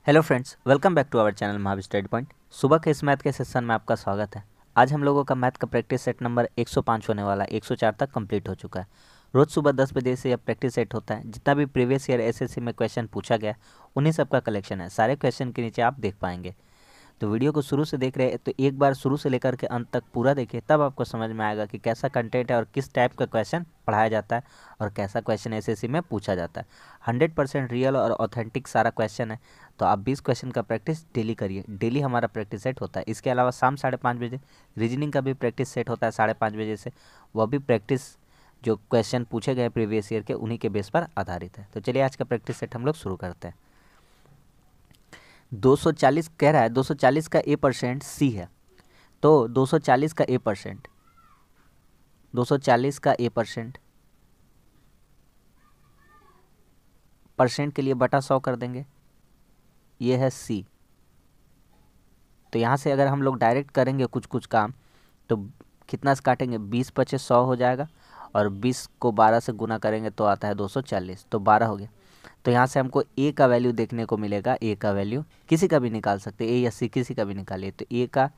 Hello friends, welcome back to our channel Mahavir study point. सुबह के इस मैथ के सेशन में आपका स्वागत है। आज हम लोगों का मैथ का प्रैक्टिस सेट नंबर 105 होने वाला है। 104 तक कंप्लीट हो चुका है। रोज़ सुबह 10 बजे से यह प्रैक्टिस सेट होता है। जितना भी प्रीवियस ईयर एसएससी में क्वेश्चन पूछा गया उन्हीं सब का कलेक्शन है। सारे क्वेश्चन के नीचे आप देख पाएंगे। तो वीडियो को शुरू से देख रहे हैं तो एक बार शुरू से लेकर के अंत तक पूरा देखिए, तब आपको समझ में आएगा कि कैसा कंटेंट है और किस टाइप का क्वेश्चन पढ़ाया जाता है और कैसा क्वेश्चन एसएससी में पूछा जाता है। 100% रियल और ऑथेंटिक सारा क्वेश्चन है। तो आप 20 क्वेश्चन का प्रैक्टिस डेली करिए। डेली हमारा प्रैक्टिस सेट होता है। इसके अलावा शाम 5:30 बजे रीजनिंग का भी प्रैक्टिस सेट होता है 5:30 बजे से। वह भी प्रैक्टिस जो क्वेश्चन पूछे गए प्रीवियस ईयर के उन्हीं के बेस पर आधारित है। तो चलिए आज का प्रैक्टिस सेट हम लोग शुरू करते हैं। 240 कह रहा है, 240 का A% C है। तो 240 का A%, 240 का A% परसेंट के लिए बटा 100 कर देंगे। ये है C। तो यहाँ से अगर हम लोग डायरेक्ट करेंगे कुछ कुछ काम तो कितना से काटेंगे, 20 पचे 100 हो जाएगा और 20 को 12 से गुना करेंगे तो आता है 240, तो 12 हो गया। तो यहाँ से हमको ए का वैल्यू देखने को मिलेगा। ए का वैल्यू किसी का भी निकाल सकते, ए या सी किसी का भी निकालिए। तो ए का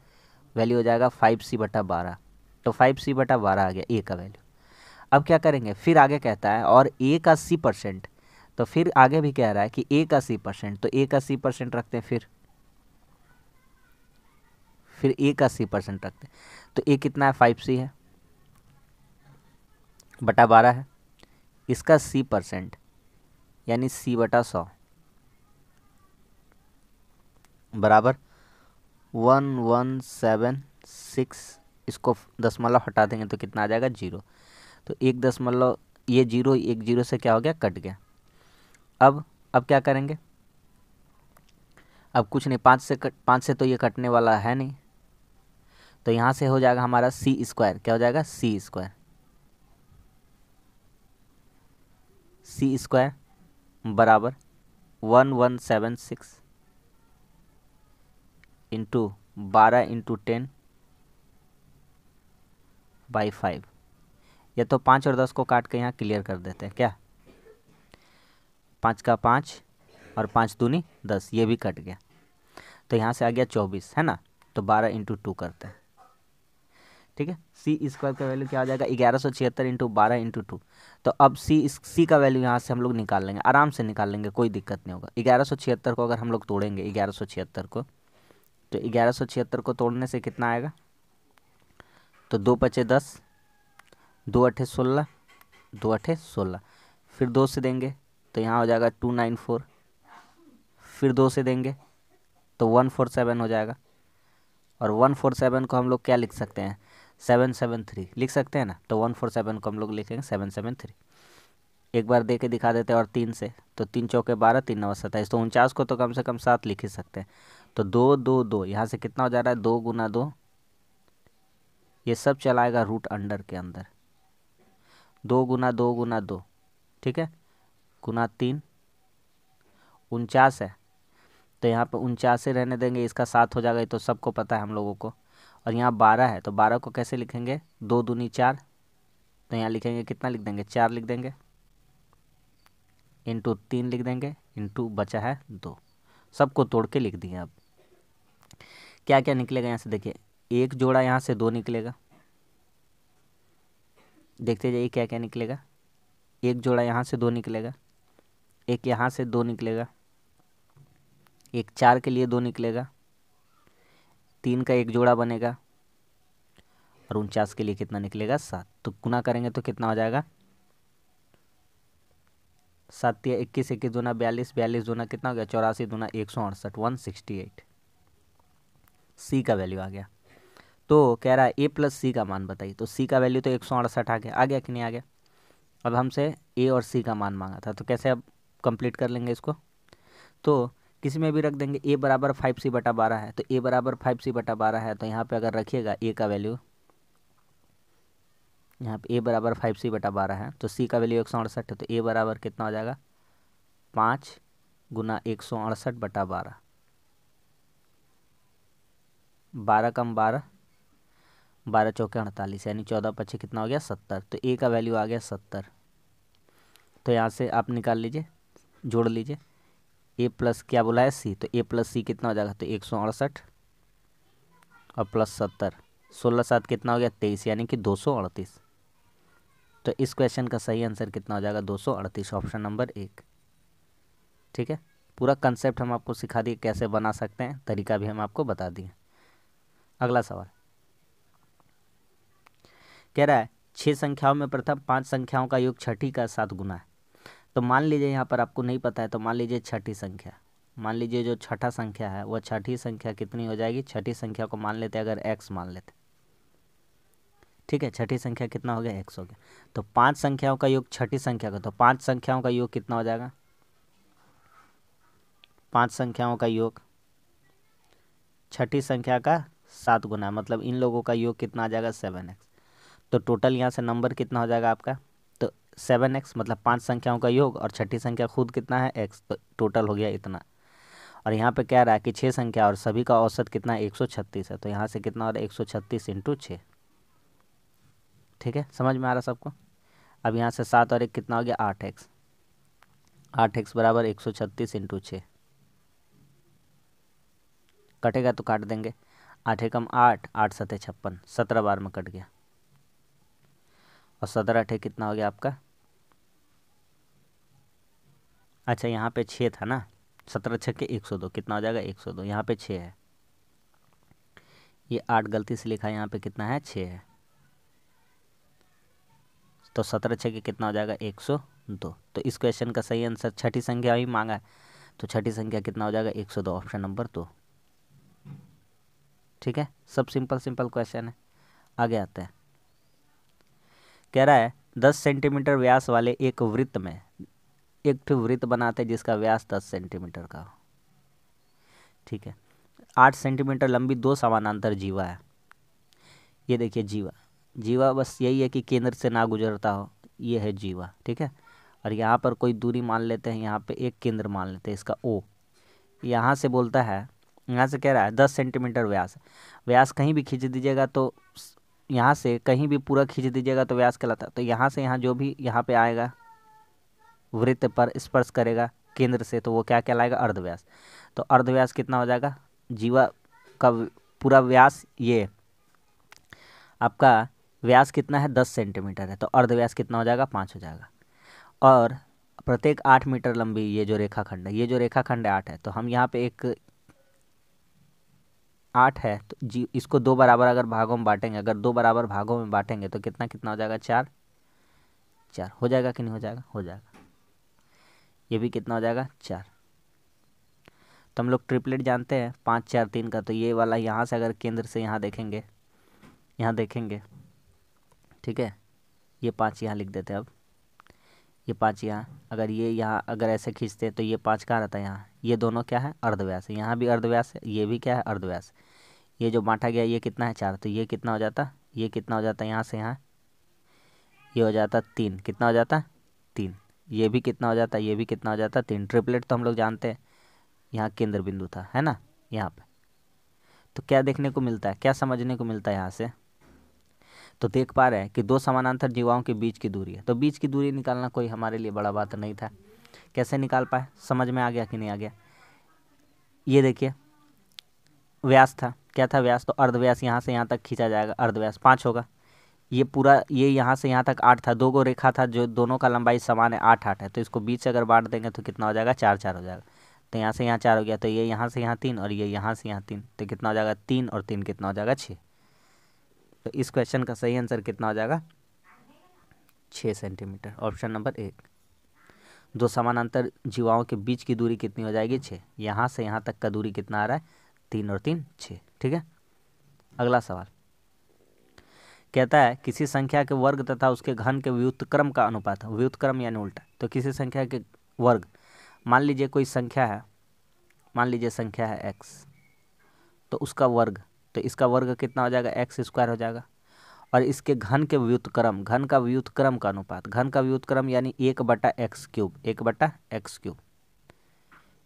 वैल्यू हो जाएगा 5C/12। तो 5C/12 आ गया ए का वैल्यू। अब क्या करेंगे, फिर आगे कहता है और ए का C%। तो फिर आगे भी कह रहा है कि ए का C%, तो ए का C% रखते हैं। फिर ए का C% रखते हैं। तो ए कितना है, 5C है बटा 12 है। इसका C% यानी C/100 बराबर 1176। इसको दशमलव हटा देंगे तो कितना आ जाएगा, 0। तो एक दशमलव, ये 0 एक 0 से क्या हो गया, कट गया। अब क्या करेंगे, अब कुछ नहीं, 5 से तो ये कटने वाला है नहीं। तो यहाँ से हो जाएगा हमारा C²। क्या हो जाएगा, C² बराबर 1176 इंटू 12 इंटू 10/5। या तो 5 और 10 को काट के यहाँ क्लियर कर देते हैं क्या, 5 का 5 और 5 दूनी 10, ये भी कट गया। तो यहाँ से आ गया 24 है ना। तो 12 इंटू 2 करते हैं, ठीक है। C² का वैल्यू क्या आ जाएगा, 1176 इंटू 12 इंटू 2। तो अब C का वैल्यू यहाँ से हम लोग निकाल लेंगे, आराम से निकाल लेंगे, कोई दिक्कत नहीं होगा। 1176 को अगर हम लोग तोड़ेंगे 1176 को, तो 1176 को तोड़ने से कितना आएगा, तो 2 पचे 10, 2 अठे 16, 2 अठे 16। फिर 2 से देंगे तो यहाँ हो जाएगा 294। फिर 2 से देंगे तो 147 हो जाएगा। और 147 को हम लोग क्या लिख सकते हैं, 773 लिख सकते हैं ना। तो 147 को हम लोग लिखेंगे 773। एक बार दे के दिखा देते हैं और 3 से, तो 3 चौके 12, 3 नौ 27। तो 49 को तो कम से कम 7 लिख ही सकते हैं। तो 2 2 2 यहाँ से कितना हो जा रहा है, 2 गुना 2, ये सब चलाएगा रूट अंडर के अंदर। 2 गुना 2 गुना 2, ठीक है, गुना 3, 49 है। तो यहाँ पर 49 रहने देंगे, इसका 7 हो जाएगा, ये तो सबको पता है हम लोगों को। और यहाँ 12 है, तो 12 को कैसे लिखेंगे, 2 दूनी 4। तो यहाँ लिखेंगे, कितना लिख देंगे, 4 लिख देंगे, इंटू 3 लिख देंगे, इंटू बचा है 2। सबको तोड़ के लिख दिए। अब क्या क्या निकलेगा यहाँ से देखिए, एक जोड़ा यहाँ से 2 निकलेगा। देखते जाइए क्या क्या निकलेगा। एक जोड़ा यहाँ से 2 निकलेगा, एक यहाँ से 2 निकलेगा, एक 4 के लिए 2 निकलेगा, 3 का एक जोड़ा बनेगा, और 49 के लिए कितना निकलेगा, 7। तो गुना करेंगे तो कितना हो जाएगा, 7 या 21, 21 दूना 42, 42 दूना कितना हो गया, 84 दूना 168, 168। सी का वैल्यू आ गया। तो कह रहा है A + C का मान बताइए। तो C का वैल्यू तो 168 आ गया कि नहीं आ गया। अब हमसे A और C का मान मांगा था, तो कैसे अब कंप्लीट कर लेंगे इसको। तो किसी में भी रख देंगे, A बराबर 5C/12 है। तो A बराबर 5C/12 है, तो यहाँ पे अगर रखिएगा A का वैल्यू, यहाँ पे A बराबर 5C/12 है, तो C का वैल्यू 168 है। तो A बराबर कितना हो जाएगा, 5 गुना 168/12, 12 कम 12, 12 चौके 48, यानी 14 पच्चीस कितना हो गया, 70। तो A का वैल्यू आ गया 70। तो यहाँ से आप निकाल लीजिए, जोड़ लीजिए, ए प्लस क्या बोला है सी, तो ए प्लस सी कितना हो जाएगा, तो 168 और प्लस 70, 16 7 कितना हो गया 23, यानी कि 238। तो इस क्वेश्चन का सही आंसर कितना हो जाएगा 238, ऑप्शन नंबर 1। ठीक है, पूरा कंसेप्ट हम आपको सिखा दिए, कैसे बना सकते हैं, तरीका भी हम आपको बता दिए। अगला सवाल कह रहा है 6 संख्याओं में प्रथम 5 संख्याओं का योग छठी का 7 गुना है। तो मान लीजिए यहाँ पर आपको नहीं पता है, तो मान लीजिए छठी संख्या, मान लीजिए जो छठा संख्या है वह छठी संख्या कितनी हो जाएगी, छठी संख्या को मान लेते अगर x मान लेते, ठीक है, छठी संख्या कितना हो गया x हो गया। तो 5 संख्याओं का योग छठी संख्या का, तो 5 संख्याओं का योग कितना हो जाएगा, 5 संख्याओं का योग छठी संख्या का 7 गुना, मतलब इन लोगों का योग कितना आ जाएगा 7x। तो टोटल यहाँ से नंबर कितना हो जाएगा आपका, तो 7x, मतलब 5 संख्याओं का योग और छठी संख्या खुद कितना है x, तो टोटल हो गया इतना। और यहाँ पे कह रहा है कि 6 संख्या और सभी का औसत कितना है 136 है, तो यहाँ से कितना हो रहा है 136 × 6। ठीक है, समझ में आ रहा सबको। अब यहाँ से 7 और 1 कितना हो गया 8x, 8x बराबर 136 × 6, कटेगा तो काट देंगे, 8 एकम 8, 8 सते 56, 17 बार में कट गया। और 17 8 कितना हो गया आपका, अच्छा यहाँ पे 6 था ना, 17 6 के 102, कितना हो जाएगा 102, यहाँ पे 6 है, ये 8 गलती से लिखा है, यहाँ पे कितना है 6 है, तो 17 6 के कितना हो जाएगा 102। तो इस क्वेश्चन का सही आंसर छठी संख्या ही मांगा है, तो छठी संख्या कितना हो जाएगा 102, ऑप्शन नंबर 2। ठीक है, सब सिंपल सिंपल क्वेश्चन है। आगे आते हैं, कह रहा है 10 सेंटीमीटर व्यास वाले एक वृत्त में एक ठो वृत्त बनाते हैं जिसका व्यास 10 सेंटीमीटर का हो। ठीक है, 8 सेंटीमीटर लंबी 2 समानांतर जीवा है। ये देखिए जीवा, जीवा बस यही है कि केंद्र से ना गुजरता हो, ये है जीवा। ठीक है, और यहाँ पर कोई दूरी मान लेते हैं, यहाँ पे एक केंद्र मान लेते हैं इसका O। यहाँ से बोलता है, यहाँ से कह रहा है 10 सेंटीमीटर व्यास, व्यास कहीं भी खींच दीजिएगा तो यहाँ से कहीं भी पूरा खींच दीजिएगा तो व्यास कहलाता है। तो यहाँ से यहाँ जो भी यहाँ पे आएगा वृत्त पर स्पर्श करेगा केंद्र से, तो वो क्या कहलाएगा अर्धव्यास। तो अर्धव्यास कितना हो जाएगा, जीवा का पूरा व्यास, ये आपका व्यास कितना है 10 सेंटीमीटर है, तो अर्धव्यास कितना हो जाएगा 5 हो जाएगा। और प्रत्येक 8 मीटर लंबी ये जो रेखाखंड है, ये जो रेखाखंड है 8 है, तो हम यहाँ पे एक 8 है, तो जी इसको 2 बराबर अगर भागों में बांटेंगे, अगर 2 बराबर भागों में बांटेंगे तो कितना कितना हो जाएगा 4 4 हो जाएगा कि नहीं हो जाएगा, हो जाएगा। ये भी कितना हो जाएगा 4। तो हम लोग ट्रिपलेट जानते हैं 5 4 3 का, तो ये वाला यहाँ से अगर केंद्र से यहाँ देखेंगे, यहाँ देखेंगे, ठीक है, ये 5 यहाँ लिख देते हैं। अब ये 5 यहाँ, अगर ये यहाँ अगर ऐसे खींचते तो ये 5 कहाँ रहता है यहाँ, ये दोनों क्या है अर्धव्यास है, यहाँ भी अर्धव्यास है, ये भी क्या है अर्धव्यास। ये जो बांटा गया ये कितना है 4, तो ये कितना हो जाता, ये कितना हो जाता यहाँ से यहाँ, ये हो जाता 3, कितना हो जाता 3, ये भी कितना हो जाता, ये भी कितना हो जाता 3। ट्रिपलेट तो हम लोग जानते हैं, यहाँ केंद्र बिंदु था, है ना यहाँ पे। तो क्या देखने को मिलता है, क्या समझने को मिलता है यहाँ से, तो देख पा रहे हैं कि 2 समानांतर जीवाओं के बीच की दूरी है। तो बीच की दूरी निकालना कोई हमारे लिए बड़ा बात नहीं था, कैसे निकाल पाए, समझ में आ गया कि नहीं आ गया। ये देखिए व्यास था, क्या था व्यास, तो अर्धव्यास यहाँ से यहाँ तक खींचा जाएगा, अर्धव्यास 5 होगा। ये पूरा ये यहाँ से यहाँ तक 8 था, 2 गो रेखा था जो दोनों का लंबाई समान है, 8 8 है, तो इसको बीच से अगर बांट देंगे तो कितना हो जाएगा 4 4 हो जाएगा। तो यहाँ से यहाँ 4 हो गया, तो ये यहाँ से यहाँ 3 और ये यहाँ से यहाँ 3, तो कितना हो जाएगा 3 और 3 कितना हो जाएगा 6। तो इस क्वेश्चन का सही आंसर कितना हो जाएगा 6 सेंटीमीटर, ऑप्शन नंबर 1। 2 समानांतर जीवाओं के बीच की दूरी कितनी हो जाएगी 6, यहाँ से यहाँ तक का दूरी कितना आ रहा है 3 और 3 6। ठीक है, अगला सवाल कहता है किसी संख्या के वर्ग तथा उसके घन के व्युत्क्रम का अनुपात, व्युत्क्रम यानी उल्टा। तो किसी संख्या के वर्ग, मान लीजिए कोई संख्या है, मान लीजिए संख्या है x, तो उसका वर्ग, तो इसका वर्ग कितना हो जाएगा x² हो जाएगा। और इसके घन के व्युत्क्रम, घन का व्युत्क्रम का अनुपात, घन का व्युत्क्रम यानी 1/x³, 1/x³,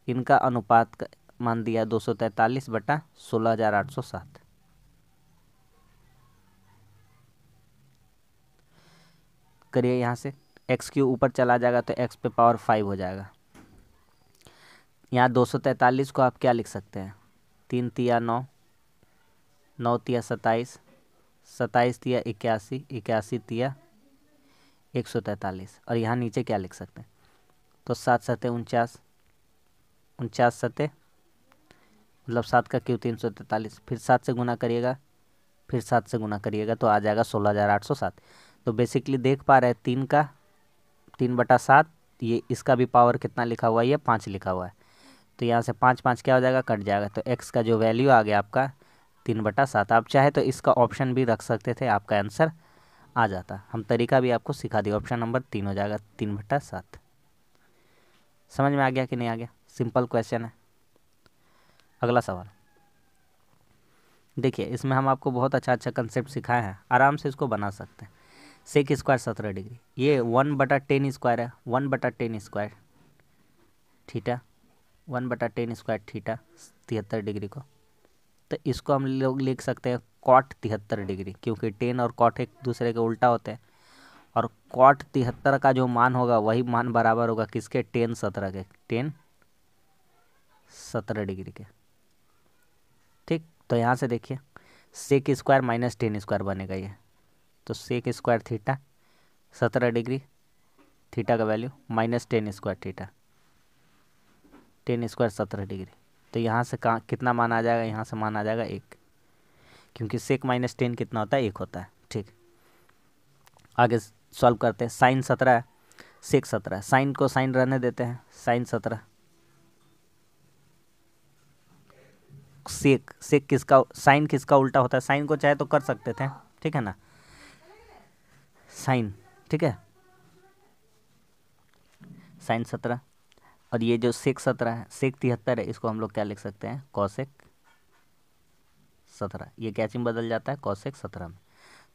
इनका अनुपात मान दिया 243/16807। करिए यहाँ से x³ ऊपर चला जाएगा तो x पे पावर 5 हो जाएगा, यहाँ 243 को आप क्या लिख सकते हैं, 3 तिया 9, 9 तिया 27, 27 तिया 81, 81 तिया 143, और यहाँ नीचे क्या लिख सकते हैं, तो 7 सते 49, 49 सते मतलब 7 का क्यू 343, फिर 7 से गुना करिएगा, फिर 7 से गुना करिएगा तो आ जाएगा 16,807। तो बेसिकली देख पा रहे हैं 3 का 3/7, ये इसका भी पावर कितना लिखा हुआ है, ये 5 लिखा हुआ है। तो यहाँ से 5 5 क्या हो जाएगा, कट जाएगा। तो x का जो वैल्यू आ गया आपका 3/7। आप चाहे तो इसका ऑप्शन भी रख सकते थे, आपका आंसर आ जाता। हम तरीका भी आपको सिखा दिया। ऑप्शन नंबर 3 हो जाएगा 3/7। समझ में आ गया कि नहीं आ गया? सिंपल क्वेश्चन है। अगला सवाल देखिए, इसमें हम आपको बहुत अच्छा अच्छा कंसेप्ट सिखाए हैं, आराम से इसको बना सकते हैं। सेक स्क्वायर 17 डिग्री, ये 1/10 स्क्वायर है, 1/10 square theta, 1/10 square theta 73 degree को। तो इसको हम लोग लिख सकते हैं कॉट 73 डिग्री, क्योंकि 10 और कॉट एक दूसरे के उल्टा होते हैं। और कॉट 73 का जो मान होगा वही मान बराबर होगा किसके, 10 17 के, 10 17 डिग्री के। ठीक, तो यहाँ से देखिए सेक स्क्वायर माइनस 10 स्क्वायर बनेगा ये। तो sec square theta 17 degree, theta का value minus 10 square theta, 10 square 17 degree. तो यहाँ से कहाँ कितना मान आ जाएगा, यहाँ से मान आ जाएगा 1, क्योंकि सेक माइनस 10 कितना होता है, 1 होता है। ठीक, आगे सॉल्व करते हैं। साइन 17 है, सेक 17 है, साइन को साइन रहने देते हैं, साइन 17, सेक सेक किसका, साइन किसका उल्टा होता है, साइन को चाहे तो कर सकते थे, ठीक है ना, साइन, ठीक है, साइन 17। और ये जो सेक 17 है, सेक 73 है, इसको हम लोग क्या लिख सकते हैं, कॉसेक 17। ये क्या चीज बदल जाता है, कॉसेक 17 में।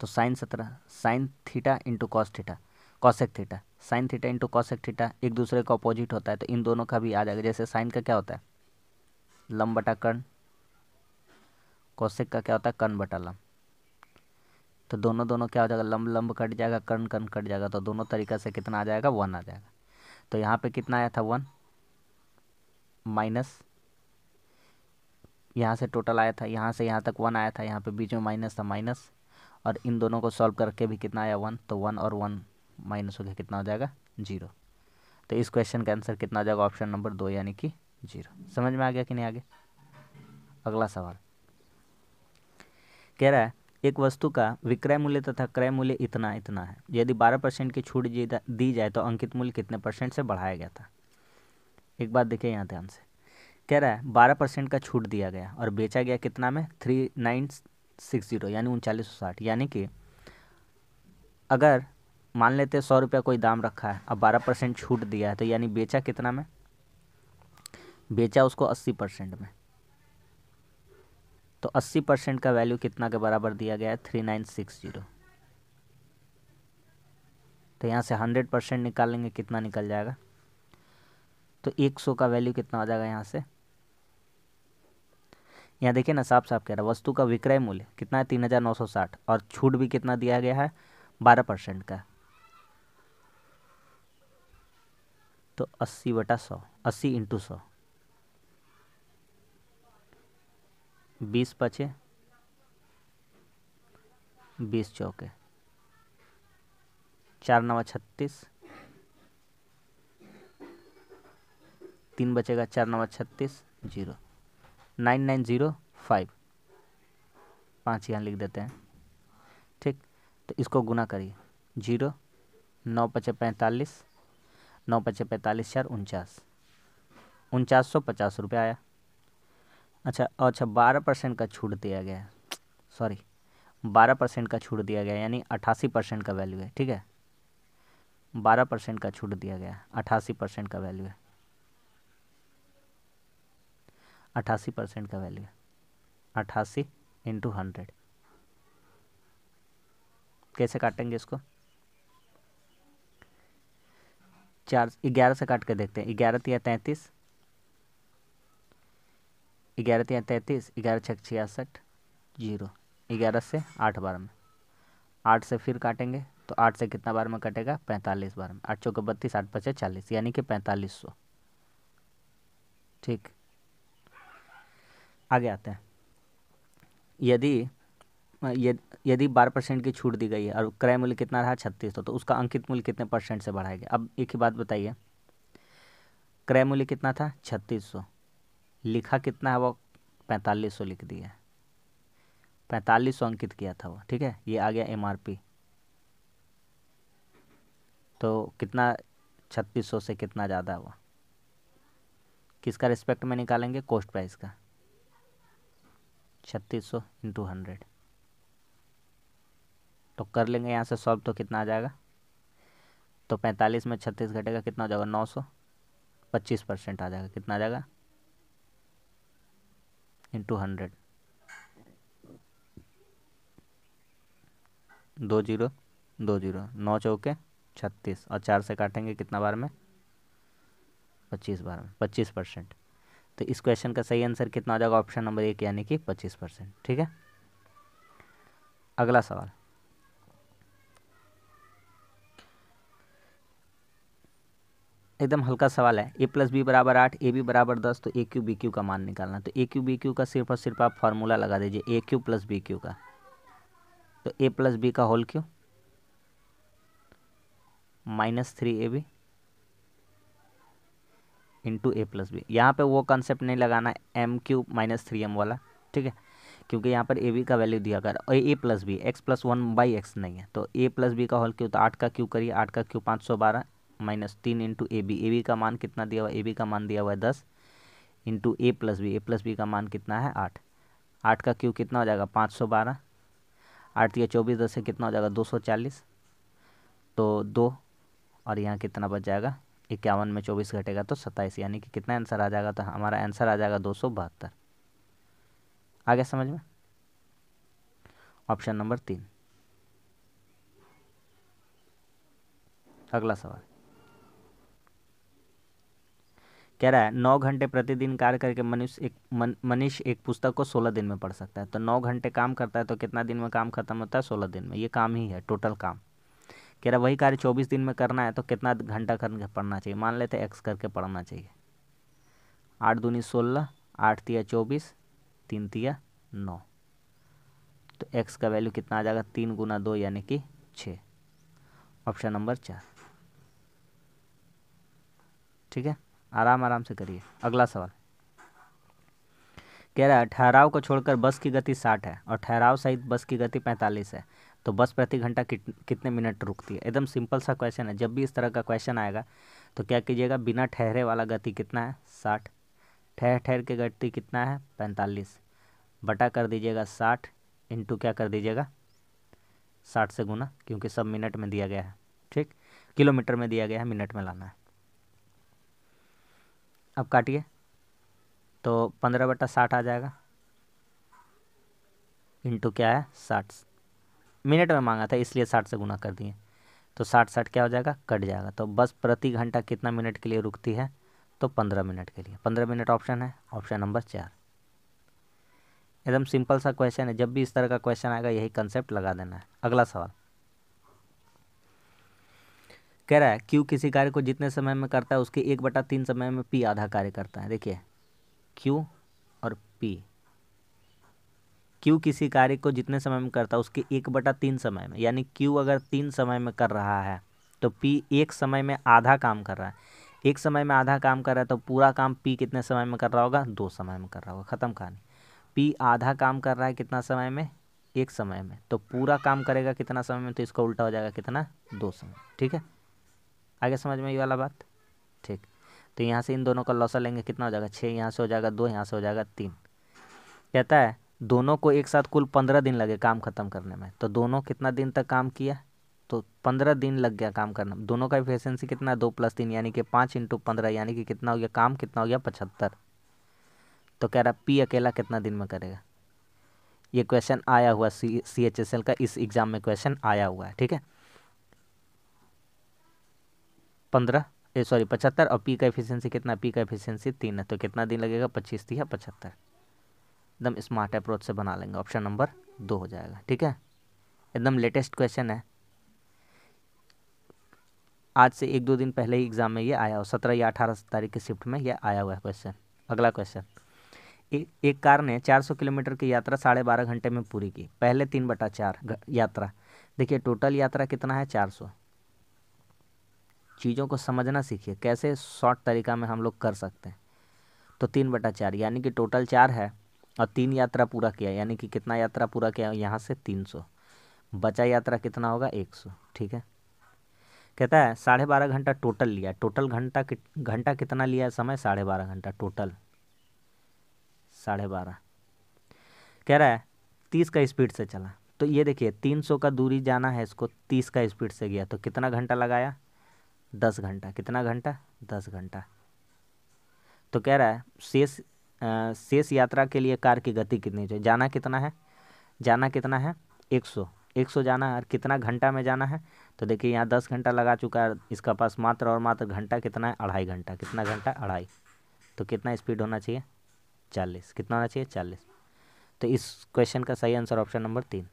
तो sine 17 sine theta into cos theta, cosec theta, sine theta into cosec theta एक दूसरे का अपोजिट होता है, तो इन दोनों का भी आ जाएगा। जैसे साइन का क्या होता है, लंब बटा कर्ण, कॉसेक का क्या होता है, कर्ण बटा लंब। तो दोनों दोनों क्या हो जाएगा, लंब लंब कट जाएगा, कर्ण कर्ण कट जाएगा, तो दोनों तरीका से कितना आ जाएगा, 1 आ जाएगा। तो यहाँ पे कितना आया था, 1 माइनस, यहाँ से टोटल आया था, यहाँ से यहाँ तक 1 आया था, यहाँ पे बीच में माइनस था, माइनस, और इन दोनों को सॉल्व करके भी कितना आया, 1। तो 1 और 1 माइनस हो गया, कितना हो जाएगा, 0। तो इस क्वेश्चन का आंसर कितना आ जाएगा, ऑप्शन नंबर 2 यानी कि 0। समझ में आ गया कि नहीं आ गया? अगला सवाल कह रहा है एक वस्तु का विक्रय मूल्य तथा क्रय मूल्य इतना इतना है, यदि 12% की छूट दी जाए तो अंकित मूल्य कितने परसेंट से बढ़ाया गया था। एक बात देखिए यहाँ ध्यान से, कह रहा है 12% का छूट दिया गया और बेचा गया कितना में, 3960 यानी 3960। यानी कि अगर मान लेते 100 रुपया कोई दाम रखा है, अब 12% छूट दिया है, तो यानी बेचा कितना में, बेचा उसको 80% में। तो 80% का वैल्यू कितना के बराबर दिया गया है, 3960। तो यहाँ से 100% निकालेंगे, कितना निकल जाएगा, तो 100 का वैल्यू कितना हो जाएगा यहाँ से। यहाँ देखिए ना, साफ साफ कह रहा है वस्तु का विक्रय मूल्य कितना है, 3960, और छूट भी कितना दिया गया है, 12% का। तो 80/100, 80 × 100, 20 बचे, 20 चौके 4 9 36, 3 बचेगा, 4 9 36, 0, 9905, 5 यहाँ लिख देते हैं। ठीक, तो इसको गुना करिए, 0 9 × 5 = 45, 9 × 5 = 45, 4 49, 4950 रुपये आया। अच्छा 12% का छूट दिया गया है, सॉरी 12% का छूट दिया गया, यानी 88% का वैल्यू है। ठीक है, 12% का छूट दिया गया, 88% का वैल्यू है, 88% का वैल्यू है, 88 × 100। कैसे काटेंगे इसको, 11 से काट के देखते हैं। 11 × 33, 11 × 33, 11 × 6 = 66, 0, 11 से 8 बार में, 8 से फिर काटेंगे, तो 8 से कितना बार में कटेगा, 45 बार में, 8 × 4 = 32, 8 × 5 = 40, यानी कि 4500। ठीक, आगे आते हैं। यदि यदि 12% की छूट दी गई है और क्रय मूल्य कितना रहा 3600, तो उसका अंकित मूल्य कितने % से बढ़ाया गया। अब एक ही बात बताइए, क्रय मूल्य कितना था 3600, लिखा कितना है वो 4500 लिख दिया, 4500 अंकित किया था वो, ठीक है। ये आ गया MRP, तो कितना 3600 से कितना ज़्यादा हुआ, किसका रिस्पेक्ट में निकालेंगे, कॉस्ट प्राइस का, 3600 इंटू 100, तो कर लेंगे यहाँ से सॉल्व, तो कितना आ जाएगा, तो 45 में 36 घटेगा, कितना हो जाएगा 900, 25% आ जाएगा, कितना आ जाएगा इंटू 100, 20 20, 9 चौके 36, और 4 से काटेंगे कितना बार में, 25 बार में, 25%। तो इस क्वेश्चन का सही आंसर कितना हो जाएगा, ऑप्शन नंबर 1 यानी कि 25%, ठीक है। अगला सवाल, एकदम हल्का सवाल है। a + b = 8, ab = 10, तो a q b q का मान निकालना। तो a q b q का सिर्फ और सिर्फ आप फार्मूला लगा दीजिए, a q + b q का, तो a + b का whole cube -3ab into a + b। यहाँ पे वो कंसेप्ट नहीं लगाना m³ - 3m वाला, ठीक है, क्योंकि यहाँ पर ab का वैल्यू दिया कर, और a + b x + 1/x नहीं है, तो a + b का होल क्यू, तो 8 का क्यू करिए, 8 का क्यू 512 -3 इंटू ab का मान कितना दिया हुआ, ab का मान दिया हुआ है 10 इंटू a + b का मान कितना है 8, 8 का क्यू कितना हो जाएगा 512, 8 या 24, 10 से कितना हो जाएगा 240, तो 2, और यहाँ कितना बच जाएगा 51 में 24 घटेगा तो 27, यानी कि कितना आंसर आ जाएगा, तो हमारा आंसर आ जाएगा 272। आगे समझ में, ऑप्शन नंबर 3। अगला सवाल कह रहा है 9 घंटे प्रतिदिन कार्य करके मनीष एक पुस्तक को 16 दिन में पढ़ सकता है। तो 9 घंटे काम करता है तो कितना दिन में काम खत्म होता है, 16 दिन में। ये काम ही है टोटल काम। कह रहा वही कार्य 24 दिन में करना है तो कितना घंटा करके पढ़ना चाहिए, मान लेते हैं x करके पढ़ना चाहिए। 8 दूनी 16, 8 तिया 24, 3 तिया 9, तो x का वैल्यू कितना आ जाएगा 3 × 2 यानी कि 6, ऑप्शन नंबर 4, ठीक है। आराम आराम से करिए। अगला सवाल कह रहा है ठहराव को छोड़कर बस की गति 60 है और ठहराव सहित बस की गति 45 है, तो बस प्रति घंटा कितने मिनट रुकती है। एकदम सिंपल सा क्वेश्चन है। जब भी इस तरह का क्वेश्चन आएगा तो क्या कीजिएगा, बिना ठहरे वाला गति कितना है 60, ठहर ठहर के गति कितना है 45, बटा कर दीजिएगा 60 इंटू क्या कर दीजिएगा 60 से गुना, क्योंकि सब मिनट में दिया गया है, ठीक, किलोमीटर में दिया गया है, मिनट में लाना है। अब काटिए तो 15/60 आ जाएगा, इंटू क्या है 60, मिनट में मांगा था इसलिए 60 से गुना कर दिए, तो 60 क्या हो जाएगा कट जाएगा। तो बस प्रति घंटा कितना मिनट के लिए रुकती है, तो 15 मिनट के लिए, 15 मिनट ऑप्शन है, ऑप्शन नंबर 4। एकदम सिंपल सा क्वेश्चन है। जब भी इस तरह का क्वेश्चन आएगा यही कंसेप्ट लगा देना है। अगला सवाल कह रहा है क्यू किसी कार्य को जितने समय में करता है उसके 1/3 समय में पी आधा कार्य करता है। देखिए क्यू और पी, क्यू किसी कार्य को जितने समय में करता है उसके 1/3 समय में, यानी क्यू अगर 3 समय में कर रहा है तो पी एक समय में आधा काम कर रहा है। एक समय में आधा काम कर रहा है तो पूरा काम पी कितने समय में कर रहा होगा, 2 समय में कर रहा होगा। ख़त्म कहानी। पी आधा काम कर रहा है कितना समय में, एक समय में, तो पूरा काम करेगा कितना समय में, तो इसका उल्टा हो जाएगा कितना 2 समय, ठीक है। आगे समझ में ये वाला बात, ठीक। तो यहाँ से इन दोनों का लॉसा लेंगे कितना हो जाएगा 6, यहाँ से हो जाएगा 2, यहाँ से हो जाएगा 3। कहता है दोनों को एक साथ कुल 15 दिन लगे काम खत्म करने में, तो दोनों कितना दिन तक काम किया, तो 15 दिन लग गया काम करने में। दोनों का एफिशिएंसी कितना 2 + 3 यानी कि 5 × 15 यानी कि कितना हो गया काम, कितना हो गया 75। तो कह रहा पी अकेला कितना दिन में करेगा। ये क्वेश्चन आया हुआ CHSL का, इस एग्जाम में क्वेश्चन आया हुआ है, ठीक है। 75 और पी का एफिशिएंसी कितना, पी का एफिशिएंसी 3 है, तो कितना दिन लगेगा 25 या 75। एकदम स्मार्ट अप्रोच से बना लेंगे, ऑप्शन नंबर 2 हो जाएगा, ठीक है। एकदम लेटेस्ट क्वेश्चन है, आज से 1-2 दिन पहले ही एग्जाम में ये आया हो, 17 या 18 तारीख की शिफ्ट में ये आया हुआ है क्वेश्चन। अगला क्वेश्चन, एक कार ने 400 किलोमीटर की यात्रा 12.5 घंटे में पूरी की। पहले 3/4 यात्रा। देखिए टोटल यात्रा कितना है, 400। चीज़ों को समझना सीखिए, कैसे शॉर्ट तरीका में हम लोग कर सकते हैं। तो 3/4 यानी कि टोटल 4 है, और 3 यात्रा पूरा किया, यानी कि कितना यात्रा पूरा किया, यहाँ से 300। बचा यात्रा कितना होगा, 100। ठीक है, कहता है 12.5 घंटा टोटल लिया। टोटल घंटा कितना लिया है, समय 12.5 घंटा टोटल 12.5। कह रहा है 30 का स्पीड से चला। तो ये देखिए 300 का दूरी जाना है इसको, 30 का स्पीड से गया तो कितना घंटा लगाया, 10 घंटा। कितना घंटा, 10 घंटा। तो कह रहा है शेष यात्रा के लिए कार की गति कितनी चाहिए। जाना कितना है, जाना कितना है, 100। 100 जाना है, और कितना घंटा में जाना है। तो देखिए यहाँ 10 घंटा लगा चुका है, इसका पास मात्र और मात्र घंटा कितना है, 2.5 घंटा। कितना घंटा, 2.5। तो कितना स्पीड होना चाहिए, 40। कितना होना चाहिए, 40। तो इस क्वेश्चन का सही आंसर ऑप्शन नंबर 3,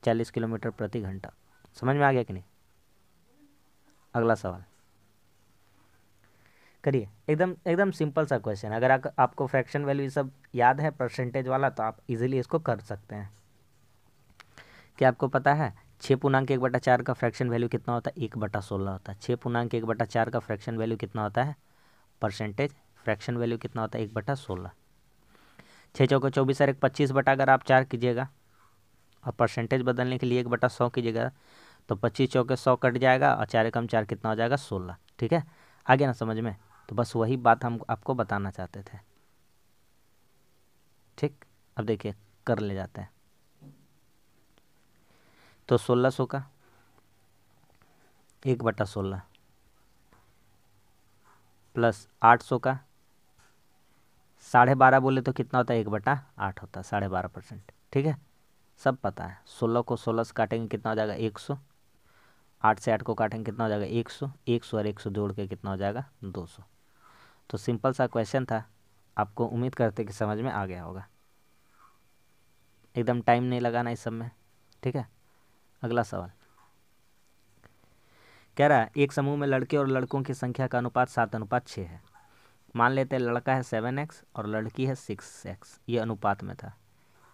40 किलोमीटर प्रति घंटा। समझ में आ गया कि नहीं। अगला सवाल करिए, एकदम एकदम सिंपल सा क्वेश्चन। अगर आपको फ्रैक्शन वैल्यू सब याद है, परसेंटेज वाला, तो आप इजीली इसको कर सकते हैं। क्या आपको पता है 6.1/4 का फ्रैक्शन वैल्यू कितना होता है, 1/16 होता है। 6.1/4 का फ्रैक्शन वैल्यू कितना होता है, परसेंटेज फ्रैक्शन वैल्यू कितना होता है, 1/16। 6 चौके 24 और 25 बटा अगर आप 4 कीजिएगा और परसेंटेज बदलने के लिए 1/100 कीजिएगा, तो 25 चौके 100 कट जाएगा, और 4 कम 4 कितना हो जाएगा, 16। ठीक है, आ गया ना समझ में। तो बस वही बात हम आपको बताना चाहते थे। ठीक, अब देखिए कर ले जाते हैं। तो 1600 का 1/16 प्लस 800 का 12.5 बोले तो कितना होता है, 1/8 होता है, 12.5%। ठीक है, सब पता है। 16 को 16 से काटेंगे कितना हो जाएगा, 100। 8 से 8 को काटेंगे कितना हो जाएगा, 100। 100 और 100 जोड़ के कितना हो जाएगा, 200। तो सिंपल सा क्वेश्चन था, आपको उम्मीद करते कि समझ में आ गया होगा। एकदम टाइम नहीं लगाना इस सब में। ठीक है, अगला सवाल कह रहा है एक समूह में लड़के और लड़कों की संख्या का अनुपात 7:6 है। मान लेते हैं लड़का है 7x और लड़की है 6x। ये अनुपात में था।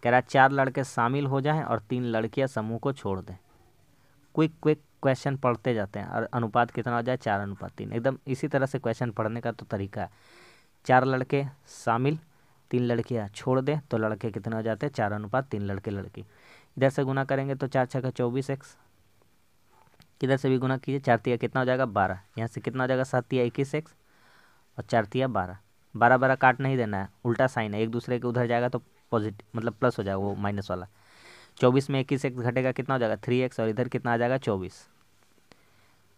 कह रहा है 4 लड़के शामिल हो जाएं और 3 लड़कियां समूह को छोड़ दें। क्विक क्विक क्वेश्चन पढ़ते जाते हैं, और अनुपात कितना हो जाए, 4:3। एकदम इसी तरह से क्वेश्चन पढ़ने का तो तरीका है। 4 लड़के शामिल, 3 लड़कियां छोड़ दें, तो लड़के कितने हो जाते हैं, 4:3 लड़के लड़की। इधर से गुना करेंगे तो 4 6 24x। किधर से भी गुना कीजिए, 4 तिया कितना हो जाएगा, 12। यहाँ से कितना हो जाएगा, 7 तिया 21x, और 4 तिया 12। 12 12 काट नहीं देना है, उल्टा साइन है, एक दूसरे के उधर जाएगा तो पॉजिटिव मतलब प्लस हो जाएगा, वो माइनस वाला। 24 में 21x घटेगा, कितना हो जाएगा, 3x, और इधर कितना आ जाएगा, 24।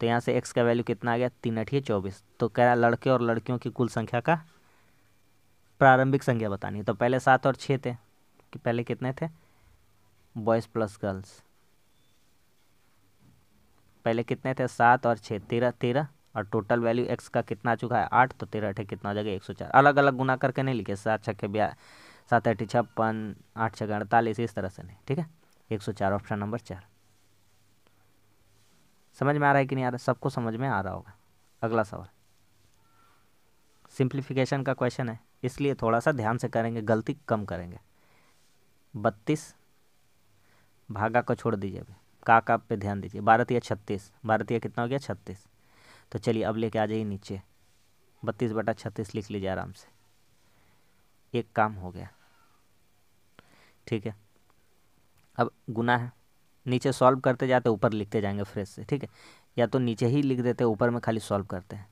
तो यहाँ से x का वैल्यू कितना आ गया, 3×8 = 24। तो कह रहा लड़के और लड़कियों की कुल संख्या का प्रारंभिक संख्या बतानी है। तो पहले 7 और 6 थे, कि पहले कितने थे, बॉयज़ प्लस गर्ल्स। पहले कितने थे, 7 और 6, 13 13, और टोटल वैल्यू x का कितना आ चुका है, 8। तो 13 8 कितना हो जाएगा, 104। अलग अलग गुना करके नहीं लिखे, 7 6 7 8 56, 8 6 48, इस तरह से नहीं। ठीक है, 104 ऑप्शन नंबर 4। समझ में आ रहा है कि नहीं आ रहा, सबको समझ में आ रहा होगा। अगला सवाल सिंप्लीफिकेशन का क्वेश्चन है, इसलिए थोड़ा सा ध्यान से करेंगे, गलती कम करेंगे। 32 भागा को छोड़ दीजिए, अभी का पे ध्यान दीजिए। 12 तिया 36, 12 तिया कितना हो गया, 36। तो चलिए अब लेके आ जाइए नीचे, 32/36 लिख लीजिए आराम से। एक काम हो गया। ठीक है, अब गुना है, नीचे सॉल्व करते जाते ऊपर लिखते जाएंगे फ्रेश से। ठीक है, या तो नीचे ही लिख देते, ऊपर में खाली सॉल्व करते हैं।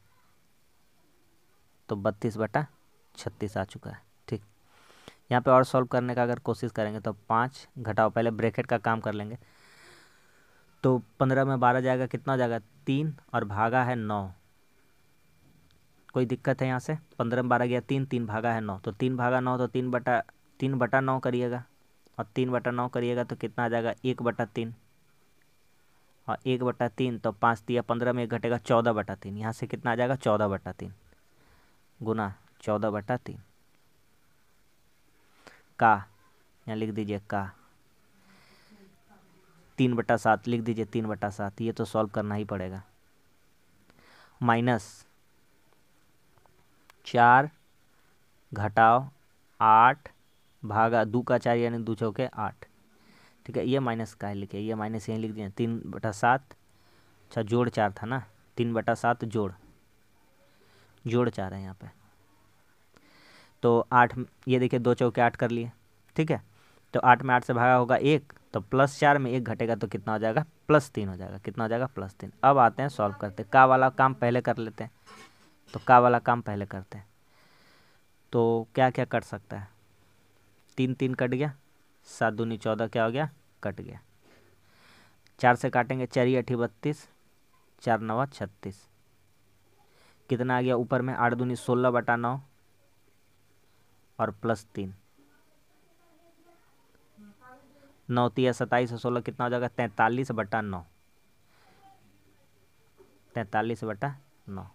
तो 32/36 आ चुका है। ठीक, यहाँ पे और सॉल्व करने का अगर कोशिश करेंगे तो 5 घटाओ, पहले ब्रैकेट का काम कर लेंगे। तो 15 में 12 जाएगा, कितना हो जाएगा, 3, और भागा है 9। कोई दिक्कत है यहाँ से, 15 में 12 गया 3, 3 भागा है 9, तो 3 भागा 9, तो 3/9 करिएगा, और 3/9 करिएगा तो कितना आ जाएगा, 1/3, और 1/3, तो 5 तिया 15 में 1 घटेगा, 14/3। यहाँ से कितना आ जाएगा, 14/3 गुना 14/3 का, यहाँ लिख दीजिए का, 3/7 लिख दीजिए, 3/7। ये तो सॉल्व करना ही पड़ेगा। माइनस 4 घटाओ 8 भागा 2 का 4 यानी 2 चौके 8। ठीक है, ये माइनस का है लिखे, ये माइनस यहीं लिख दिया। 3/7, अच्छा जोड़ 4 था ना, 3/7 जोड़ 4 है यहाँ पे। तो 8, ये देखिए 2 चौके 8 कर लिए। ठीक है, तो 8 में 8 से भागा होगा 1, तो +4 में 1 घटेगा तो कितना हो जाएगा, +3 हो जाएगा। कितना हो जाएगा, +3। अब आते हैं सॉल्व करते हैं, का वाला काम पहले कर लेते हैं। तो का वाला काम पहले करते हैं। तो क्या क्या कट सकता है, 3 3 कट गया, 7 दूनी 14 क्या हो गया, कट गया। 4 से काटेंगे, 4 8 32, 4 9 36, कितना आ गया ऊपर में, 8 दूनी 16/9 और +3, 9 3 27 और 16 कितना हो जाएगा, 43/9, 43/9।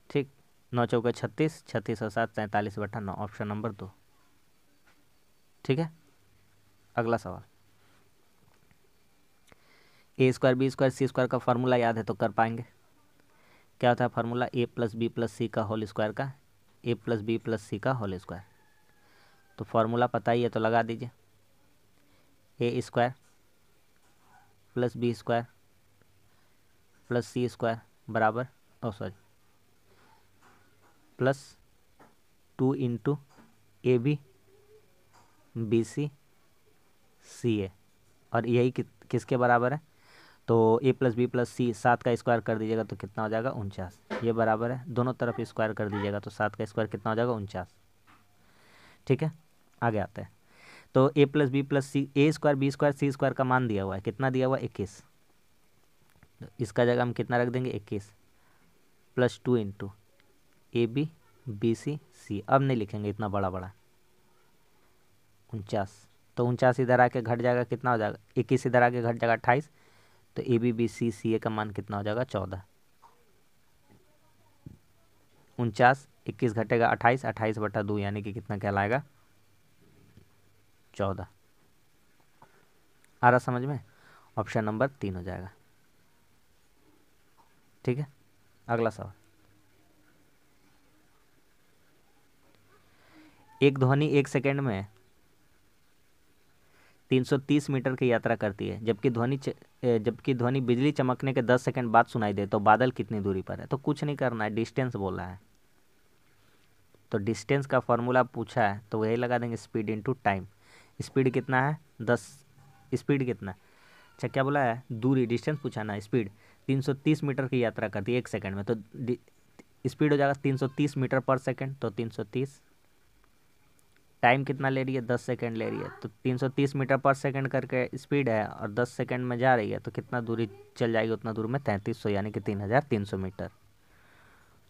ठीक, 9 चौके 36, 36 और 7 43/9, ऑप्शन नंबर 2। ठीक है, अगला सवाल। A² B² C² का फार्मूला याद है तो कर पाएंगे। क्या होता है फार्मूला, A + B + C का होल स्क्वायर का A + B + C का होल स्क्वायर। तो फार्मूला पता ही है तो लगा दीजिए, A² + B² + C² बराबर +2 × AB BC CA, और यही किसके बराबर है, तो A + B + C 7 का स्क्वायर कर दीजिएगा तो कितना हो जाएगा, 49। ये बराबर है, दोनों तरफ स्क्वायर कर दीजिएगा तो 7 का स्क्वायर कितना हो जाएगा, 49। ठीक है, आगे आते हैं। तो A + B + C, A² B² C² का मान दिया हुआ है, कितना दिया हुआ है, 21। तो इसका जगह हम कितना रख देंगे, 21 +2 × AB BC C। अब नहीं लिखेंगे इतना बड़ा बड़ा, 49। तो 49 इधर आके घट जाएगा, कितना हो जाएगा, 21 इधर आके घट जाएगा 28। तो AB BC CA का मान कितना हो जाएगा, 14। 49, 21 घटेगा 28, 28/2 यानी कि कितना कहलाएगा, 14। आ रहा समझ में, ऑप्शन नंबर 3 हो जाएगा। ठीक है, अगला सवाल। एक ध्वनि 1 सेकंड में 330 मीटर की यात्रा करती है, जबकि ध्वनि बिजली चमकने के 10 सेकंड बाद सुनाई दे, तो बादल कितनी दूरी पर है। तो कुछ नहीं करना है, डिस्टेंस बोला है, तो डिस्टेंस का फॉर्मूला पूछा है तो वही लगा देंगे, स्पीड इंटू टाइम। स्पीड कितना है, 10, स्पीड कितना है, अच्छा क्या बोला है, दूरी, डिस्टेंस पूछा ना, स्पीड 330 मीटर की यात्रा करती है 1 सेकंड में, तो स्पीड हो जाएगा 330 मीटर पर सेकंड, तो 330। टाइम कितना ले रही है, 10 सेकंड ले रही है, तो 330 मीटर पर सेकंड करके स्पीड है और 10 सेकंड में जा रही है, तो कितना दूरी चल जाएगी, उतना दूर में 3300 यानी कि 3300 मीटर,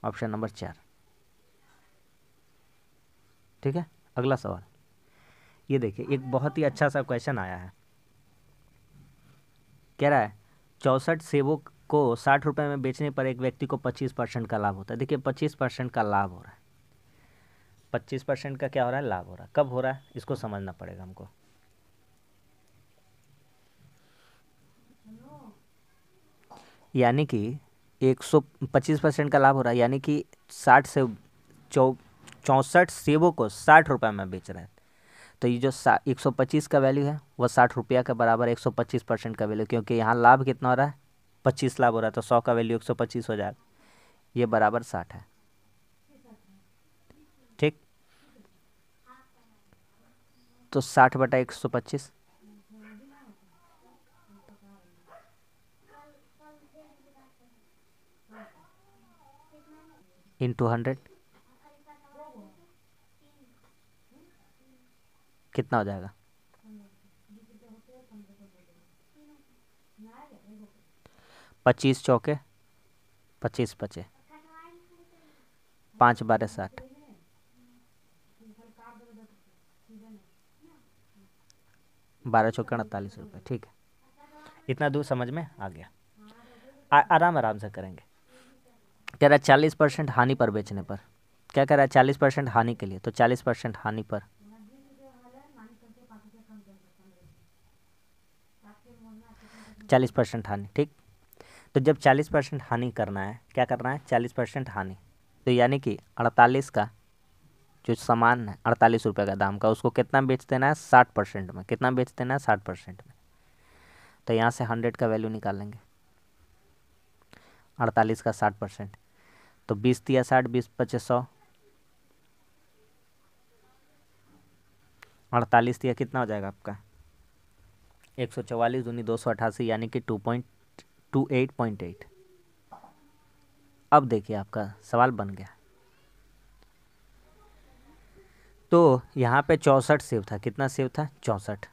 ऑप्शन नंबर 4। ठीक है, अगला सवाल। ये देखिए एक बहुत ही अच्छा सा क्वेश्चन आया है, कह रहा है 64 सेबों को 60 रुपये में बेचने पर एक व्यक्ति को 25% का लाभ होता है। देखिए 25% का लाभ हो रहा है, 25% का क्या हो रहा है, लाभ हो रहा है। कब हो रहा है, इसको समझना पड़ेगा हमको। यानी कि 125% का लाभ हो रहा है, यानी कि 60 से 64 सेबों को 60 रुपये में बेच रहे हैं। तो ये जो 125 का वैल्यू है वह 60 रुपया के बराबर, 125% का वैल्यू, क्योंकि यहाँ लाभ कितना हो रहा है, 25 लाभ हो रहा है, तो 100 का वैल्यू 125 हो जाएगा, ये बराबर 60 है। ठीक, तो 60/125 × 100 कितना हो जाएगा, 25 चौके 25 बचे, 5 12 60, 12 चौके 48 रुपये। ठीक है, इतना दूर समझ में आ गया। आराम आराम से करेंगे। कह रहा है 40% हानि पर बेचने पर, क्या कह रहा है, 40% हानि के लिए, तो 40% हानि पर 40% हानि। ठीक, तो जब 40% हानि करना है, क्या करना है, 40% हानि, तो यानी कि 48 का जो सामान है 48 रुपये का दाम का, उसको कितना बेच देना है, 60% में। कितना बेच देना है, 60% में। तो यहाँ से 100 का वैल्यू निकालेंगे, 48 का 60%, तो 20 दिया 60, 20 पचे 100, 48 दिया कितना हो जाएगा आपका, 144 दूनी 288, यानी कि 2.28.8। अब देखिए आपका सवाल बन गया। तो यहाँ पे 64 सेव था, कितना सेव था, 64।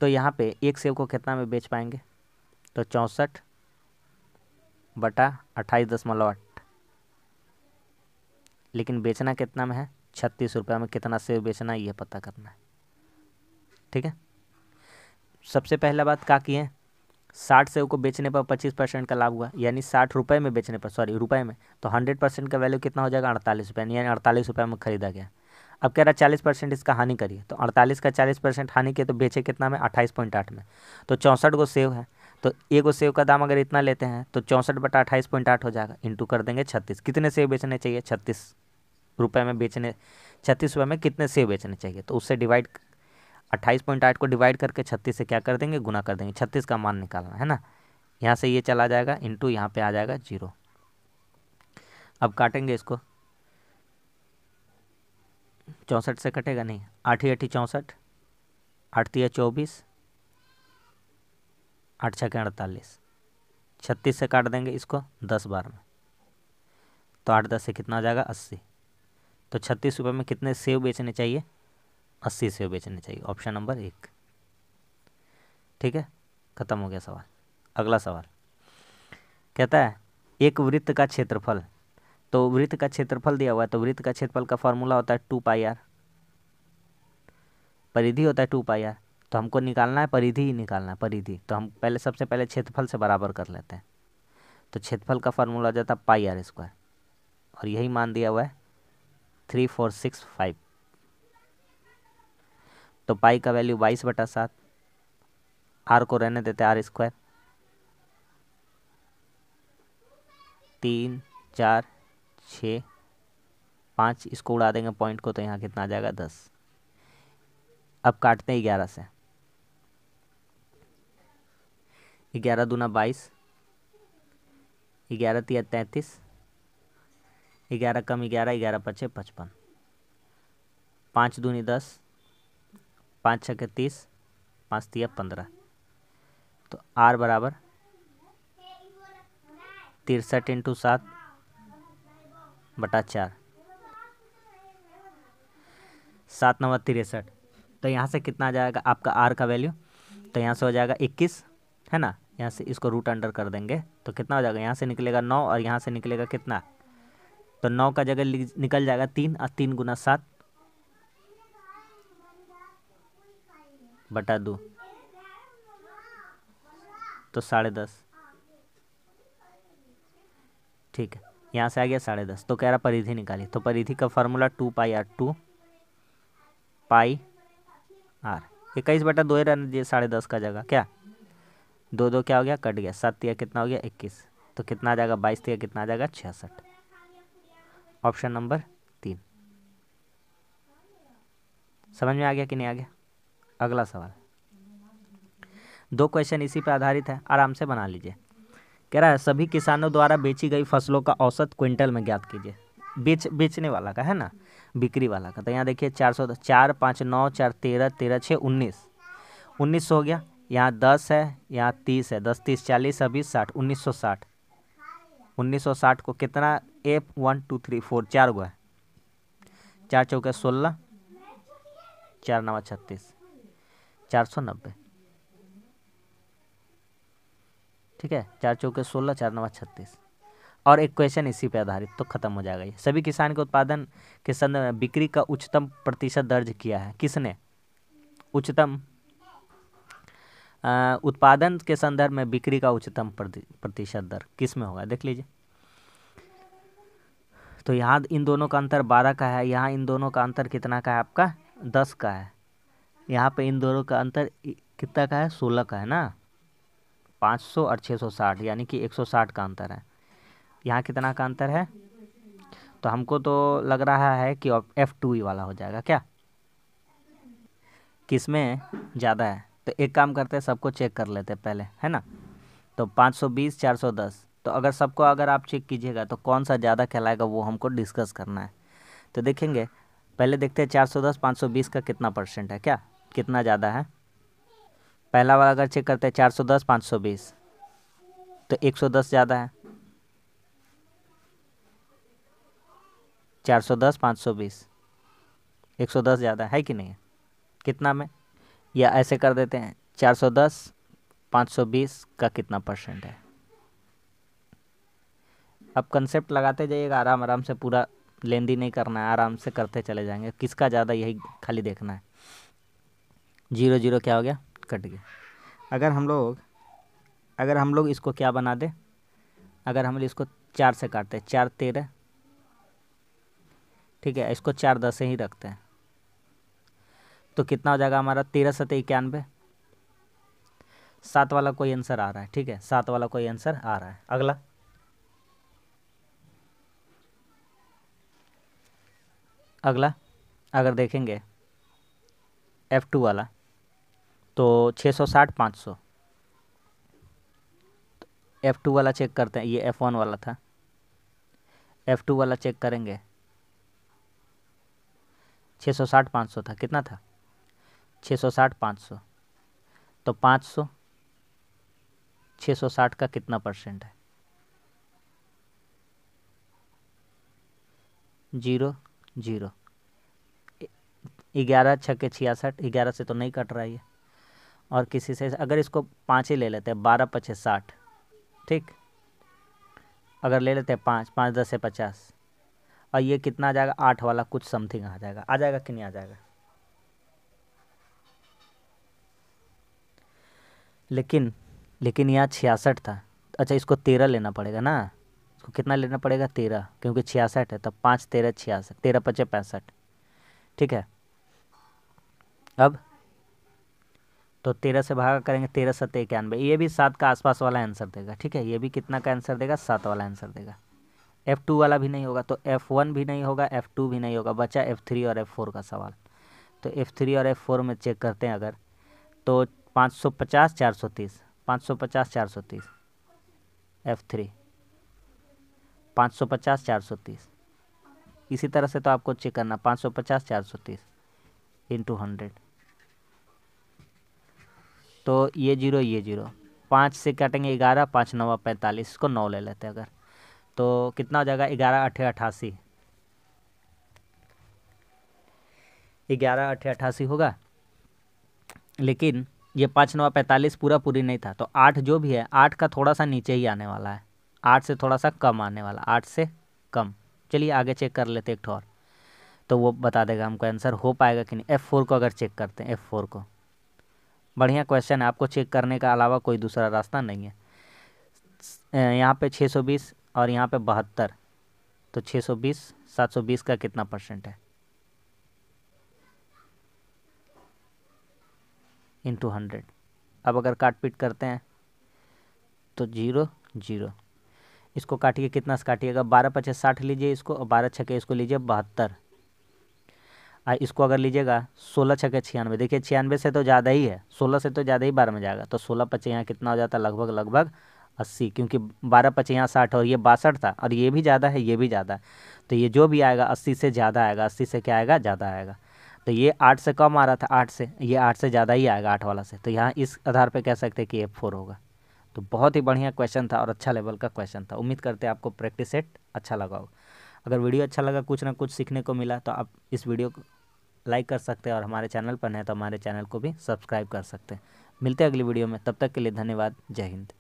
तो यहाँ पे एक सेव को कितना में बेच पाएंगे, तो 64 बटा 28.8, लेकिन बेचना कितना में है, 36 रुपये में। कितना सेव बेचना है ये पता करना है, ठीक है। सबसे पहला बात क्या किए, 60 सेव को बेचने पर 25% का लाभ हुआ, यानी 60 रुपये में बेचने पर, सॉरी रुपये में, तो 100% का वैल्यू कितना हो जाएगा, 48 रुपये, यानी 48 रुपये में खरीदा गया। अब कह रहा 40% इसका हानि करिए, तो 48 का 40% हानि किए तो बेचे कितना में, 28.8 में। तो 64 गो सेव है, तो एक गो सेव का दाम अगर इतना लेते हैं तो 64 बटा 28.8 हो जाएगा, इंटू कर देंगे 36। कितने सेव बेचने चाहिए, 36 रुपये में बेचने, 36 रुपये में कितने सेव बेचने चाहिए, तो उससे डिवाइड, 28.8 को डिवाइड करके 36 से क्या कर देंगे, गुना कर देंगे, 36 का मान निकालना है ना। यहाँ से ये चला जाएगा, इंटू यहाँ पे आ जाएगा 0। अब काटेंगे इसको, 64 से कटेगा नहीं, 8 8 64, 8 3 24, 8 6 48, 36 से काट देंगे इसको 10 बार में, तो 8 10 से कितना आ जाएगा, 80। तो 36 रुपये में कितने सेव बेचने चाहिए, 80 सेव बेचने चाहिए, ऑप्शन नंबर 1, ठीक है। खत्म हो गया सवाल। अगला सवाल कहता है एक वृत्त का क्षेत्रफल, तो वृत्त का क्षेत्रफल दिया हुआ है, तो वृत्त का क्षेत्रफल का फॉर्मूला होता है 2πr, परिधि होता है 2πr, तो हमको निकालना है परिधि ही निकालना है, परिधि। तो हम पहले सबसे पहले क्षेत्रफल से बराबर कर लेते हैं, तो क्षेत्रफल का फॉर्मूला हो जाता है πr², और यही मान दिया हुआ है 3465। तो पाई का वैल्यू 22/7, आर को रहने देते r², 3 4 6 5, इसको उड़ा देंगे पॉइंट को, तो यहाँ कितना आ जाएगा, 10। अब काटते हैं 11 से, 11 दूना 22, 11 तिया 33, 11 कम 11, 11 पचे 55, 5 दूनी 10, 5 6 30, 5 तिया 15, तो आर बराबर 63 इंटू 7 बटा 4, 7 9 63। तो यहाँ से कितना आ जाएगा आपका आर का वैल्यू, तो यहाँ से हो जाएगा 21, है ना। यहाँ से इसको रूट अंडर कर देंगे तो कितना हो जाएगा, यहाँ से निकलेगा 9 और यहाँ से निकलेगा कितना, तो 9 का जगह निकल जाएगा 3, और 3 गुना 7 बटा 2, तो 10.5, ठीक है। यहाँ से आ गया 10.5, तो कह रहा परिधि निकाली, तो परिधि का फार्मूला 2πr, 2πr, 21/2 रहने दीजिए 10.5 का जगह, क्या 2 2 क्या हो गया, कट गया, 7 तिया कितना हो गया, 21, तो कितना आ जाएगा, 22 तिया कितना आ जाएगा, 66, ऑप्शन नंबर 3। समझ में आ गया कि नहीं आ गया। अगला सवाल, 2 क्वेश्चन इसी पे आधारित है, आराम से बना लीजिए। कह रहा है सभी किसानों द्वारा बेची गई फसलों का औसत क्विंटल में ज्ञात कीजिए। बेचने वाला का है ना, बिक्री वाला का। तो यहाँ देखिए 400, 4 5 9 4 13 13 6 19, 1900 हो गया। यहाँ 10 है, यहाँ 30 है, 10 30 40 20 60, 1960। 1960 को कितना, F 1 2 3 4 4 गो है, 4 चौके 16, 4 9 36, 490, ठीक है। 4 चौके 16, 4 9 36, और एक क्वेश्चन इसी पे आधारित, तो खत्म हो जाएगा ये। सभी किसान के उत्पादन के संदर्भ में बिक्री का उच्चतम प्रतिशत दर्ज किया है, किसने, उच्चतम उत्पादन के संदर्भ में बिक्री का उच्चतम प्रतिशत दर किस में होगा, देख लीजिए। तो यहाँ इन दोनों का अंतर 12 का है, यहाँ इन दोनों का अंतर कितना का है आपका, 10 का है। यहाँ पे इन दोनों का अंतर कितना का है, 16 का है ना, 500 और 660, यानी कि 160 का अंतर है। यहाँ कितना का अंतर है? तो हमको तो लग रहा है कि F2 वाला हो जाएगा क्या, किसमें ज़्यादा है। तो एक काम करते हैं, सबको चेक कर लेते हैं पहले, है ना। तो 520 410, तो अगर सबको अगर आप चेक कीजिएगा तो कौन सा ज़्यादा कहलाएगा वो हमको डिस्कस करना है। तो देखेंगे, पहले देखते हैं 410 520 का कितना परसेंट है, क्या कितना ज़्यादा है। पहला वाला अगर चेक करते हैं 410 520, तो 110 ज़्यादा है। 410 520 110 ज़्यादा है कि नहीं है, कितना में, या ऐसे कर देते हैं 410 520 का कितना परसेंट है। अब कंसेप्ट लगाते जाइएगा, आराम आराम से, पूरा लेंदी नहीं करना है, आराम से करते चले जाएंगे, किसका ज़्यादा यही खाली देखना है। 0 0 क्या हो गया, कट गया। अगर हम लोग इसको क्या बना दे, अगर हम इसको 4 से काटते हैं, 4 13, ठीक है, इसको 4 10 से ही रखते हैं, तो कितना हो जाएगा हमारा, 13 7 91। 7 वाला कोई आंसर आ रहा है, ठीक है, 7 वाला कोई आंसर आ रहा है। अगला अगर देखेंगे F2 वाला, तो 660 500। F2 वाला चेक करते हैं, ये F1 वाला था, F2 वाला चेक करेंगे, 660 500 था, कितना था, 660 500, तो 500 660 का कितना परसेंट है, 0 0। 11 छक्के 66, 11 से तो नहीं कट रहा है ये, और किसी से अगर इसको 5 ही ले लेते हैं, 12 5 60, ठीक, अगर ले लेते हैं 5 5 10 से 50, और ये कितना आ जाएगा, 8 वाला कुछ समथिंग आ जाएगा कि नहीं आ जाएगा। लेकिन यहाँ 66 था। अच्छा, इसको 13 लेना पड़ेगा ना, इसको कितना लेना पड़ेगा, 13, क्योंकि 66 है, तब 5 13 66, 13 5 65, ठीक है। अब तो 13 से भागा करेंगे, 13 7 91, ये भी 7 का आसपास वाला आंसर देगा, ठीक है, ये भी कितना का आंसर देगा, 7 वाला आंसर देगा। F2 वाला भी नहीं होगा, तो F1 भी नहीं होगा, F2 भी नहीं होगा, बचा F3 और F4 का सवाल। तो F3 और F4 में चेक करते हैं अगर, तो 550 430, 550 430, F3 550 430, इसी तरह से तो आपको चेक करना, 550 430 इंटू 100, तो ये 0, 5 से काटेंगे 11, 5 9 45, इसको 9 ले लेते हैं अगर, तो कितना हो जाएगा, 11 8 88, 11 8 88 होगा। लेकिन ये 5 9 45 पूरी नहीं था, तो 8 जो भी है, 8 का थोड़ा सा नीचे ही आने वाला है, 8 से थोड़ा सा कम आने वाला, 8 से कम। चलिए आगे चेक कर लेते एक ठो और, तो वो बता देगा हमको आंसर हो पाएगा कि नहीं। F4 को अगर चेक करते हैं, F4 को, बढ़िया क्वेश्चन है, आपको चेक करने का अलावा कोई दूसरा रास्ता नहीं है। यहाँ पे 620 और यहाँ पे 72, तो 620 720 का कितना परसेंट है, इंटू 100। अब अगर काट पीट करते हैं तो 0 0, इसको काटिए, कितना से काटिएगा, 12 5 60 लीजिए इसको, और 12 छक्के इसको लीजिए 72, इसको अगर लीजिएगा 16 छक्के 96, देखिए 96 से तो ज़्यादा ही है, 16 से तो ज़्यादा ही 12 में जाएगा, तो 16 5 यहाँ कितना हो जाता है, लगभग 80, क्योंकि 12 5 यहाँ 60 और ये 62 था, और ये भी ज़्यादा है, ये भी ज़्यादा है, तो ये जो भी आएगा 80 से ज़्यादा आएगा, 80 से क्या आएगा, ज़्यादा आएगा। तो ये 8 से कम आ रहा था, 8 से, ये 8 से ज़्यादा ही आएगा, 8 वाला से, तो यहाँ इस आधार पर कह सकते हैं कि F4 होगा। तो बहुत ही बढ़िया क्वेश्चन था और अच्छा लेवल का क्वेश्चन था। उम्मीद करते हैं आपको प्रैक्टिस सेट अच्छा लगा हो। अगर वीडियो अच्छा लगा, कुछ ना कुछ सीखने को मिला, तो आप इस वीडियो को लाइक कर सकते हैं, और हमारे चैनल पर नए तो हमारे चैनल को भी सब्सक्राइब कर सकते हैं। मिलते हैं अगली वीडियो में, तब तक के लिए धन्यवाद। जय हिंद।